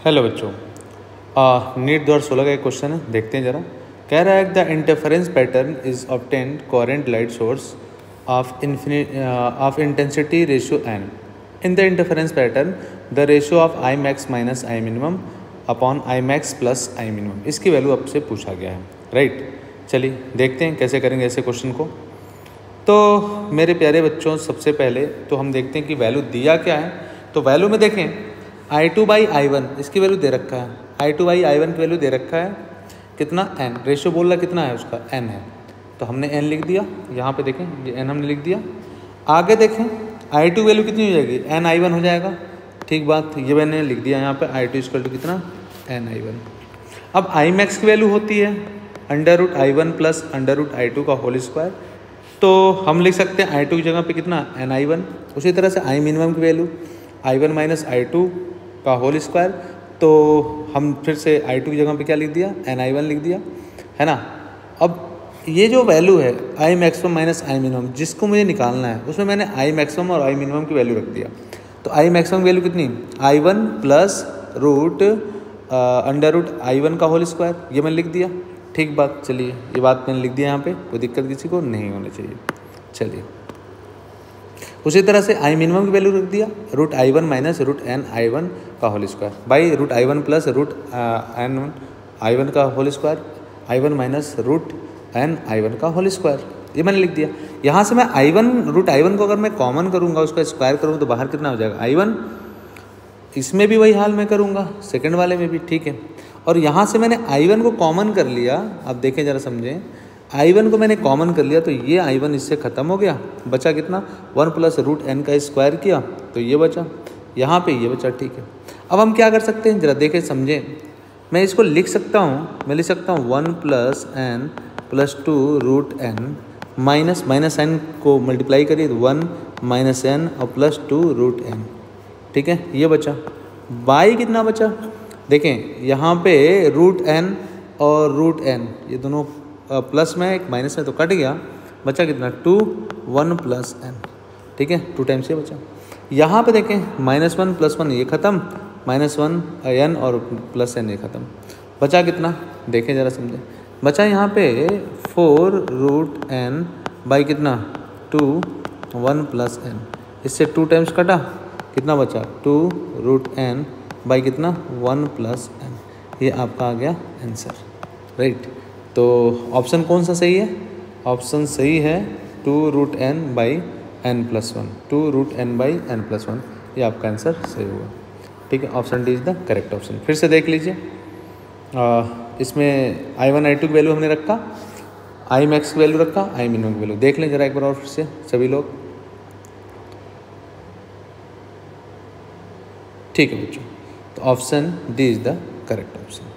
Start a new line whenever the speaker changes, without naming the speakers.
Hello बच्चों, NEET 2016 का एक क्वेश्चन है, देखते हैं ज़रा। कह रहा है the interference pattern is obtained coherent light source of intensity ratio n। In the interference pattern the ratio of I max minus I minimum upon I max plus I minimum, इसकी value आपसे पूछा गया है, right. चलिए देखते हैं कैसे करेंगे ऐसे क्वेश्चन को। तो मेरे प्यारे बच्चों, सबसे पहले तो हम देखते हैं कि वैल्यू दिया क्या है। तो वैल्यू में देखें I2 बाई I1 इसकी वैल्यू दे रखा है, I2 बाई I1 की वैल्यू दे रखा है कितना n, रेशियो बोल रहा कितना है उसका n है, तो हमने n लिख दिया। यहाँ पे देखें ये n हमने लिख दिया। आगे देखें I2 वैल्यू कितनी हो जाएगी, n I1 हो जाएगा, ठीक बात, ये मैंने लिख दिया यहाँ पे I2 इक्वल टू कितना n I1। अब I मैक्स की वैल्यू होती है under root I1 plus under root I2 का होल स्क्वायर, तो हम लिख सकते हैं I2 की जगह पे कितना n I1। उसी तरह से I मिनिमम की वैल्यू I1 माइनस I2 का होल स्क्वायर, तो हम फिर से I2 की जगह पे क्या लिख दिया n I1 लिख दिया, है ना। अब ये जो वैल्यू है I maximum minus I minimum जिसको मुझे निकालना है, उसमें मैंने I मैक्सिमम और I मिनिमम की वैल्यू रख दिया। तो I मैक्सिमम वैल्यू कितनी I1 plus root under root I1 का होल स्क्वायर, ये मैंने लिख दिया, ठीक बात। चलिए ये बात मैंने लिख दिया यहाँ पे, कोई दिक्कत किसी को नहीं होनी चाहिए। चलिए उसी तरह से I मिनिमम की वैल्यू रख दिया root I1 minus root n I1 का whole square by root I1 plus root n I1 का whole square, I1 minus root n I1 का होल स्क्वायर, ये मैंने लिख दिया। यहाँ से मैं I1 रूट I1 को अगर मैं कॉमन करूँगा, उसका स्क्वायर करूँगा, तो बाहर कितना हो जाएगा I1। इसमें भी वही हाल मैं करूँगा, सेकंड वाले में भी, ठीक है। और यहाँ से मैंने I1 को कॉमन कर लिया, अब देखें ज़रा समझें, I1 को मैंने कॉमन कर लिया तो ये I1 इससे ख़त्म हो गया, बचा कितना 1 प्लस रूट n का स्क्वायर किया तो ये बचा, यहाँ पे ये बचा, ठीक है। अब हम क्या कर सकते हैं ज़रा देखें समझें, मैं इसको लिख सकता हूँ, मैं लिख सकता हूँ 1 plus n plus 2 root n minus minus n को मल्टीप्लाई करिए तो 1 माइनस n और प्लस 2 रूट n, ठीक है, ये बचा। बाई कितना बचा, देखें यहाँ पे रूट n और रूट n ये दोनों प्लस में एक माइनस में तो कट गया, बचा कितना 2 1 प्लस n, ठीक है, 2 टाइम्स ये बचा। यहाँ पे देखें माइनस 1 प्लस 1 ये ख़त्म, माइनस 1 n और प्लस n ये ख़त्म, बचा कितना देखें ज़रा समझें, बचा यहाँ पे 4 रूट n बाई कितना 2 1 प्लस n, इससे 2 टाइम्स कटा, कितना बचा 2 रूट n बाई कितना 1 प्लस n, ये आपका आ गया आंसर, राइट। तो ऑप्शन कौन सा सही है, ऑप्शन सही है 2 root n by n plus 1, 2 root n by n plus 1, ये आपका आंसर सही होगा, ठीक है। Option D is the correct option. फिर से देख लीजिए, इसमें I1 I2 की वैल्यू हमने रखा, I मैक्स की वैल्यू रखा, I मिनिमम की वैल्यू देख लें जरा एक बार और फिर से सभी लोग, ठीक है बच्चों। तो option D is the correct option.